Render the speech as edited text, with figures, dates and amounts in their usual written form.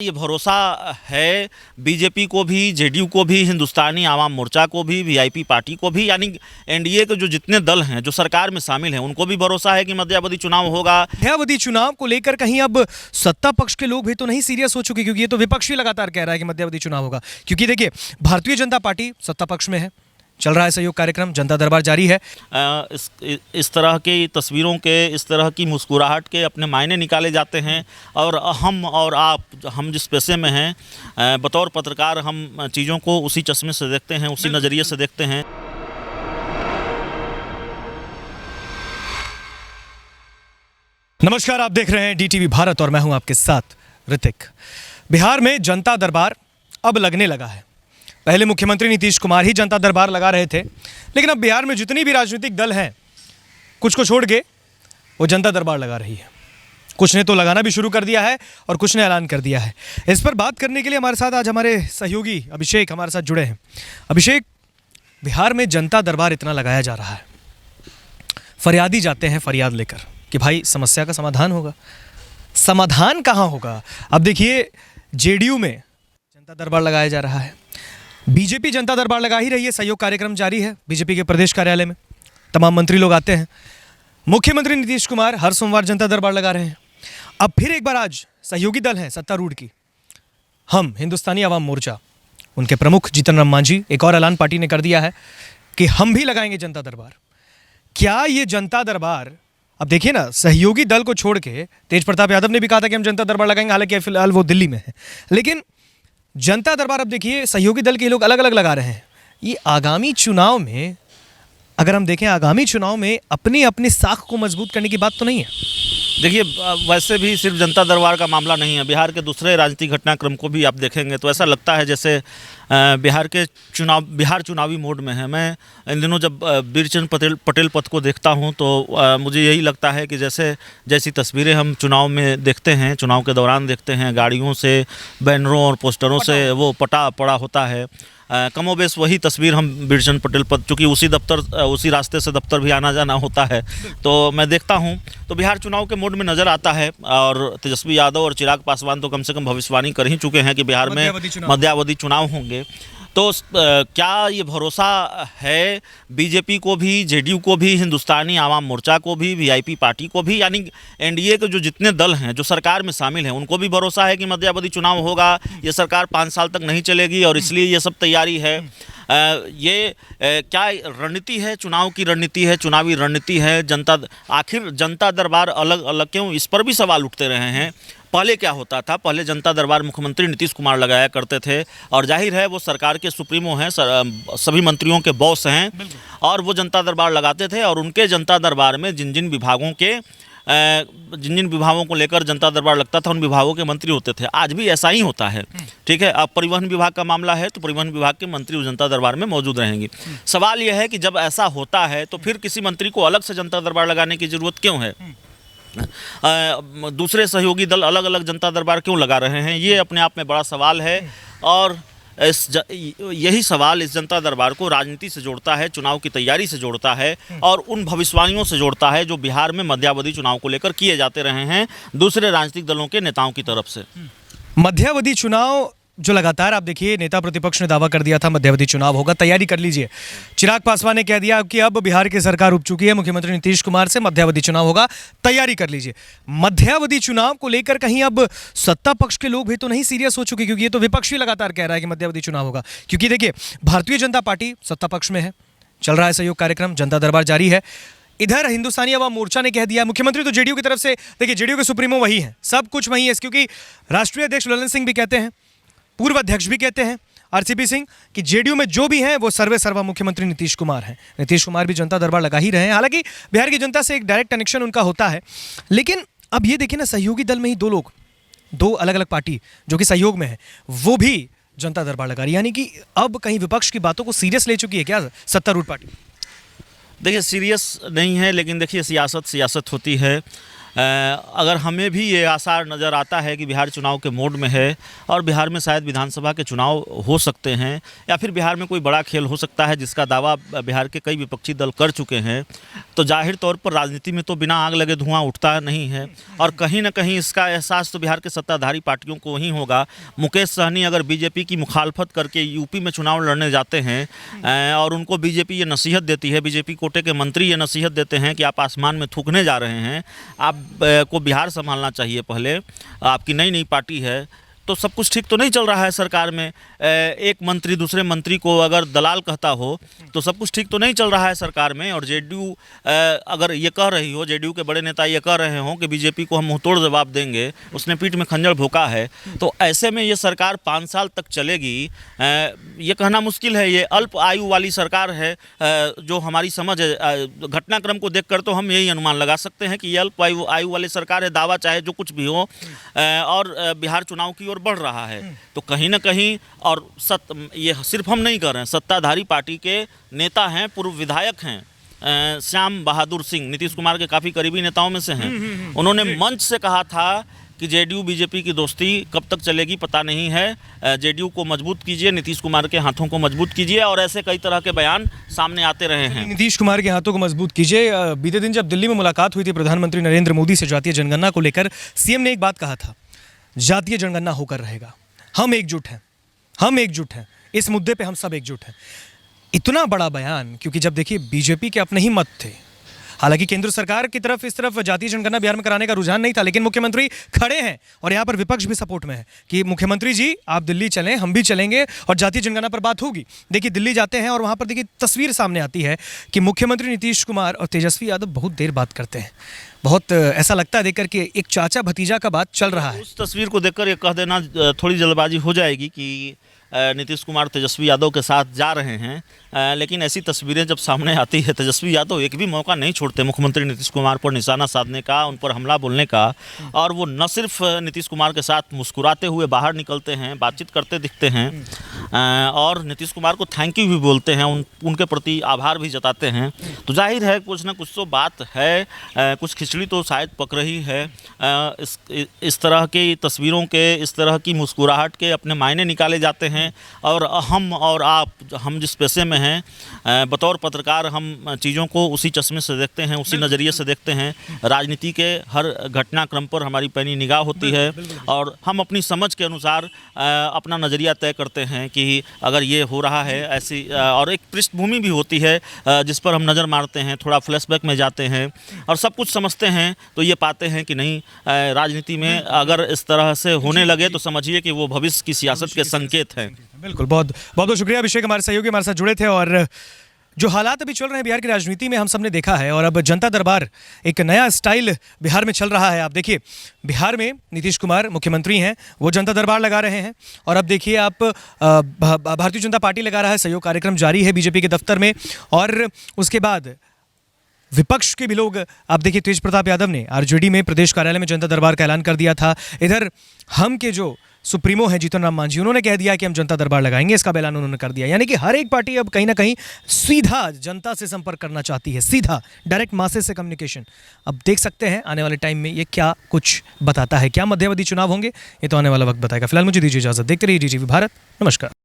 ये भरोसा है बीजेपी को भी, जेडीयू को भी, हिंदुस्तानी आवाम मोर्चा को भी, वीआईपी पार्टी को भी, यानी एनडीए के जो जितने दल हैं जो सरकार में शामिल हैं उनको भी भरोसा है कि मध्यावधि चुनाव होगा। मध्यावधि चुनाव को लेकर कहीं अब सत्ता पक्ष के लोग भी तो नहीं सीरियस हो चुके, क्योंकि ये तो विपक्ष ही लगातार कह रहा है कि मध्यावधि चुनाव होगा। क्योंकि देखिए, भारतीय जनता पार्टी सत्ता पक्ष में है, चल रहा है सहयोग कार्यक्रम, जनता दरबार जारी है। इस तरह की तस्वीरों के, इस तरह की मुस्कुराहट के अपने मायने निकाले जाते हैं और हम जिस पेशे में हैं बतौर पत्रकार हम चीज़ों को उसी चश्मे से देखते हैं, उसी नज़रिए से देखते हैं। नमस्कार, आप देख रहे हैं डीटीवी भारत और मैं हूं आपके साथ ऋतिक। बिहार में जनता दरबार अब लगने लगा है। पहले मुख्यमंत्री नीतीश कुमार ही जनता दरबार लगा रहे थे, लेकिन अब बिहार में जितनी भी राजनीतिक दल हैं, कुछ को छोड़ के वो जनता दरबार लगा रही है। कुछ ने तो लगाना भी शुरू कर दिया है और कुछ ने ऐलान कर दिया है। इस पर बात करने के लिए हमारे साथ आज हमारे सहयोगी अभिषेक हमारे साथ जुड़े हैं। अभिषेक, बिहार में जनता दरबार इतना लगाया जा रहा है, फरियादी जाते हैं फरियाद लेकर कि भाई समस्या का समाधान होगा। समाधान कहाँ होगा? अब देखिए, जेडीयू में जनता दरबार लगाया जा रहा है, बीजेपी जनता दरबार लगा ही रही है, सहयोग कार्यक्रम जारी है बीजेपी के प्रदेश कार्यालय में, तमाम मंत्री लोग आते हैं। मुख्यमंत्री नीतीश कुमार हर सोमवार जनता दरबार लगा रहे हैं। अब फिर एक बार आज सहयोगी दल हैं सत्तारूढ़ की, हम हिंदुस्तानी आवाम मोर्चा, उनके प्रमुख जीतन राम मांझी, एक और ऐलान पार्टी ने कर दिया है कि हम भी लगाएंगे जनता दरबार। क्या ये जनता दरबार, अब देखिए ना, सहयोगी दल को छोड़ के तेज प्रताप यादव ने भी कहा था कि हम जनता दरबार लगाएंगे, हालांकि फिलहाल वो दिल्ली में है, लेकिन जनता दरबार अब देखिए सहयोगी दल के लोग अलग अलग लगा रहे हैं। ये आगामी चुनाव में, अगर हम देखें, आगामी चुनाव में अपनी अपनी साख को मजबूत करने की बात तो नहीं है। देखिए, वैसे भी सिर्फ जनता दरबार का मामला नहीं है, बिहार के दूसरे राजनीतिक घटनाक्रम को भी आप देखेंगे तो ऐसा लगता है जैसे बिहार चुनावी मोड में है। मैं इन दिनों जब बीरचंद पटेल पथ को देखता हूं तो मुझे यही लगता है कि जैसी तस्वीरें हम चुनाव में देखते हैं, चुनाव के दौरान देखते हैं, गाड़ियों से, बैनरों और पोस्टरों से वो पटा पड़ा होता है, कमोबेश वही तस्वीर हम बीरचंद पटेल पथ, चूँकि उसी रास्ते से दफ्तर भी आना जाना होता है, तो मैं देखता हूं तो बिहार चुनाव के मोड में नज़र आता है। और तेजस्वी यादव और चिराग पासवान तो कम से कम भविष्यवाणी कर ही चुके हैं कि बिहार में मध्यावधि चुनाव होंगे। तो क्या ये भरोसा है बीजेपी को भी, जेडीयू को भी, हिंदुस्तानी आवाम मोर्चा को भी, वीआईपी पार्टी को भी, यानी एनडीए के जो जितने दल हैं जो सरकार में शामिल हैं उनको भी भरोसा है कि मध्यावधि चुनाव होगा, ये सरकार 5 साल तक नहीं चलेगी और इसलिए ये सब तैयारी है। क्या रणनीति है, चुनाव की रणनीति है, चुनावी रणनीति है? आखिर जनता दरबार अलग अलग क्यों, इस पर भी सवाल उठते रहे हैं। पहले क्या होता था? पहले जनता दरबार मुख्यमंत्री नीतीश कुमार लगाया करते थे और जाहिर है वो सरकार के सुप्रीमो हैं, सभी मंत्रियों के बॉस हैं और वो जनता दरबार लगाते थे और उनके जनता दरबार में जिन जिन विभागों को लेकर जनता दरबार लगता था उन विभागों के मंत्री होते थे। आज भी ऐसा ही होता है, ठीक है। अब परिवहन विभाग का मामला है तो परिवहन विभाग के मंत्री उस जनता दरबार में मौजूद रहेंगे। सवाल यह है कि जब ऐसा होता है तो फिर किसी मंत्री को अलग से जनता दरबार लगाने की जरूरत क्यों है? दूसरे सहयोगी दल अलग अलग जनता दरबार क्यों लगा रहे हैं? ये अपने आप में बड़ा सवाल है और यही सवाल इस जनता दरबार को राजनीति से जोड़ता है, चुनाव की तैयारी से जोड़ता है और उन भविष्यवाणियों से जोड़ता है जो बिहार में मध्यावधि चुनाव को लेकर किए जाते रहे हैं दूसरे राजनीतिक दलों के नेताओं की तरफ से। मध्यावधि चुनाव जो लगातार, आप देखिए, नेता प्रतिपक्ष ने दावा कर दिया था मध्यावधि चुनाव होगा, तैयारी कर लीजिए। चिराग पासवान ने कह दिया कि अब बिहार की सरकार उब चुकी है, मुख्यमंत्री नीतीश कुमार से मध्यावधि चुनाव होगा, तैयारी कर लीजिए। मध्यावधि चुनाव को लेकर कहीं अब सत्ता पक्ष के लोग भी तो नहीं सीरियस हो चुके, क्योंकि ये तो विपक्ष ही लगातार कह रहा है कि मध्यावधि चुनाव होगा। क्योंकि देखिए, भारतीय जनता पार्टी सत्ता पक्ष में है, चल रहा है सहयोग कार्यक्रम, जनता दरबार जारी है। इधर हिंदुस्तानी आवाम मोर्चा ने कह दिया, मुख्यमंत्री तो जेडीयू की तरफ से, देखिए जेडीयू के सुप्रीमो वही है, सब कुछ वही है, क्योंकि राष्ट्रीय अध्यक्ष ललन सिंह भी कहते हैं, पूर्व अध्यक्ष भी कहते हैं आरसीपी सिंह, कि जेडीयू में जो भी हैं वो सर्वे सर्वा मुख्यमंत्री नीतीश कुमार हैं। नीतीश कुमार भी जनता दरबार लगा ही रहे हैं, हालांकि बिहार की जनता से एक डायरेक्ट कनेक्शन उनका होता है। लेकिन अब ये देखिए ना, सहयोगी दल में ही दो अलग अलग पार्टी जो कि सहयोग में है, वो भी जनता दरबार लगा रही है। यानी कि अब कहीं विपक्ष की बातों को सीरियस ले चुकी है क्या सत्तारूढ़ पार्टी? देखिए, सीरियस नहीं है, लेकिन देखिए सियासत होती है। अगर हमें भी ये आसार नज़र आता है कि बिहार चुनाव के मोड में है और बिहार में शायद विधानसभा के चुनाव हो सकते हैं या फिर बिहार में कोई बड़ा खेल हो सकता है जिसका दावा बिहार के कई विपक्षी दल कर चुके हैं, तो जाहिर तौर पर राजनीति में तो बिना आग लगे धुआं उठता नहीं है और कहीं ना कहीं इसका एहसास तो बिहार के सत्ताधारी पार्टियों को ही होगा। मुकेश सहनी अगर बीजेपी की मुखालफत करके यूपी में चुनाव लड़ने जाते हैं और उनको बीजेपी ये नसीहत देती है, बीजेपी कोटे के मंत्री ये नसीहत देते हैं कि आप आसमान में थूकने जा रहे हैं, आप को बिहार संभालना चाहिए, पहले आपकी नई नई पार्टी है, तो सब कुछ ठीक तो नहीं चल रहा है सरकार में। एक मंत्री दूसरे मंत्री को अगर दलाल कहता हो तो सब कुछ ठीक तो नहीं चल रहा है सरकार में। और जेडीयू अगर ये कह रही हो, जेडीयू के बड़े नेता ये कह रहे हों कि बीजेपी को हम मुंहतोड़ जवाब देंगे, उसने पीठ में खंजर भोंका है, तो ऐसे में ये सरकार 5 साल तक चलेगी ये कहना मुश्किल है। ये अल्प आयु वाली सरकार है, जो हमारी समझ है घटनाक्रम को देखकर तो हम यही अनुमान लगा सकते हैं कि ये अल्प आयु वाली सरकार है, दावा चाहे जो कुछ भी हो, और बिहार चुनाव की ओर बढ़ रहा है। तो कहीं ना कहीं, और ये सिर्फ हम नहीं कर रहे हैं, सत्ताधारी पार्टी के नेता हैं, पूर्व विधायक हैं, श्याम बहादुर सिंह नीतीश कुमार के काफ़ी करीबी नेताओं में से हैं, उन्होंने मंच से कहा था कि जेडीयू बीजेपी की दोस्ती कब तक चलेगी पता नहीं है, जेडीयू को मजबूत कीजिए, नीतीश कुमार के हाथों को मजबूत कीजिए, और ऐसे कई तरह के बयान सामने आते रहे हैं। नीतीश कुमार के हाथों को मजबूत कीजिए। बीते दिन जब दिल्ली में मुलाकात हुई थी प्रधानमंत्री नरेंद्र मोदी से जातीय जनगणना को लेकर, सीएम ने एक बात कहा था, जातीय जनगणना होकर रहेगा, हम एकजुट हैं, हम एकजुट हैं, इस मुद्दे पे हम सब एकजुट हैं। इतना बड़ा बयान, क्योंकि जब देखिए बीजेपी के अपने ही मत थे, हालांकि केंद्र सरकार की तरफ इस तरफ जातीय जनगणना बिहार में कराने का रुझान नहीं था, लेकिन मुख्यमंत्री खड़े हैं और यहाँ पर विपक्ष भी सपोर्ट में है कि मुख्यमंत्री जी आप दिल्ली चलें, हम भी चलेंगे और जातीय जनगणना पर बात होगी। देखिए दिल्ली जाते हैं और वहाँ पर देखिए तस्वीर सामने आती है कि मुख्यमंत्री नीतीश कुमार और तेजस्वी यादव बहुत देर बात करते हैं। बहुत ऐसा लगता है देखकर कि एक चाचा भतीजा का बात चल रहा है। उस तस्वीर को देखकर ये कह देना थोड़ी जल्दबाजी हो जाएगी कि नीतीश कुमार तेजस्वी यादव के साथ जा रहे हैं, लेकिन ऐसी तस्वीरें जब सामने आती है, तेजस्वी यादव एक भी मौका नहीं छोड़ते मुख्यमंत्री नीतीश कुमार पर निशाना साधने का, उन पर हमला बोलने का, और वो न सिर्फ नीतीश कुमार के साथ मुस्कुराते हुए बाहर निकलते हैं, बातचीत करते दिखते हैं, और नीतीश कुमार को थैंक यू भी बोलते हैं, उनके प्रति आभार भी जताते हैं। तो जाहिर है कुछ ना कुछ तो बात है, कुछ खिचड़ी तो शायद पक रही है। इस तरह की तस्वीरों के, इस तरह की मुस्कुराहट के अपने मायने निकाले जाते हैं, और हम और हम जिस पेशे में हैं, बतौर पत्रकार हम चीज़ों को उसी चश्मे से देखते हैं, उसी नज़रिए से देखते हैं। राजनीति के हर घटनाक्रम पर हमारी पैनी निगाह होती है और हम अपनी समझ के अनुसार अपना नज़रिया तय करते हैं कि अगर ये हो रहा है ऐसी, और एक पृष्ठभूमि भी होती है जिस पर हम नज़र मारते हैं, थोड़ा फ्लैशबैक में जाते हैं और सब कुछ समझते हैं, तो ये पाते हैं कि नहीं, राजनीति में अगर इस तरह से होने लगे तो समझिए कि वो भविष्य की सियासत के संकेत हैं। बिल्कुल, बहुत बहुत शुक्रिया अभिषेक, हमारे सहयोगी हमारे साथ जुड़े थे। और जो हालात अभी चल रहे हैं बिहार की राजनीति में हम सब ने देखा है, और अब जनता दरबार एक नया स्टाइल बिहार में चल रहा है। आप देखिए बिहार में नीतीश कुमार मुख्यमंत्री हैं, वो जनता दरबार लगा रहे हैं, और अब देखिए आप भारतीय जनता पार्टी लगा रहा है, सहयोग कार्यक्रम जारी है बीजेपी के दफ्तर में। और उसके बाद विपक्ष के भी लोग, आप देखिए तेज प्रताप यादव ने आरजेडी में प्रदेश कार्यालय में जनता दरबार का ऐलान कर दिया था। इधर हम के जो सुप्रीमो है जीतन राम मांझी, उन्होंने कह दिया कि हम जनता दरबार लगाएंगे, इसका ऐलान उन्होंने कर दिया। यानी कि हर एक पार्टी अब कहीं ना कहीं सीधा जनता से संपर्क करना चाहती है, सीधा डायरेक्ट मासेस से कम्युनिकेशन। अब देख सकते हैं आने वाले टाइम में ये क्या कुछ बताता है, क्या मध्यावधि चुनाव होंगे, ये तो आने वाला वक्त बताएगा। फिलहाल मुझे दीजिए इजाजत, देखते रहिए DTV भारत। नमस्कार।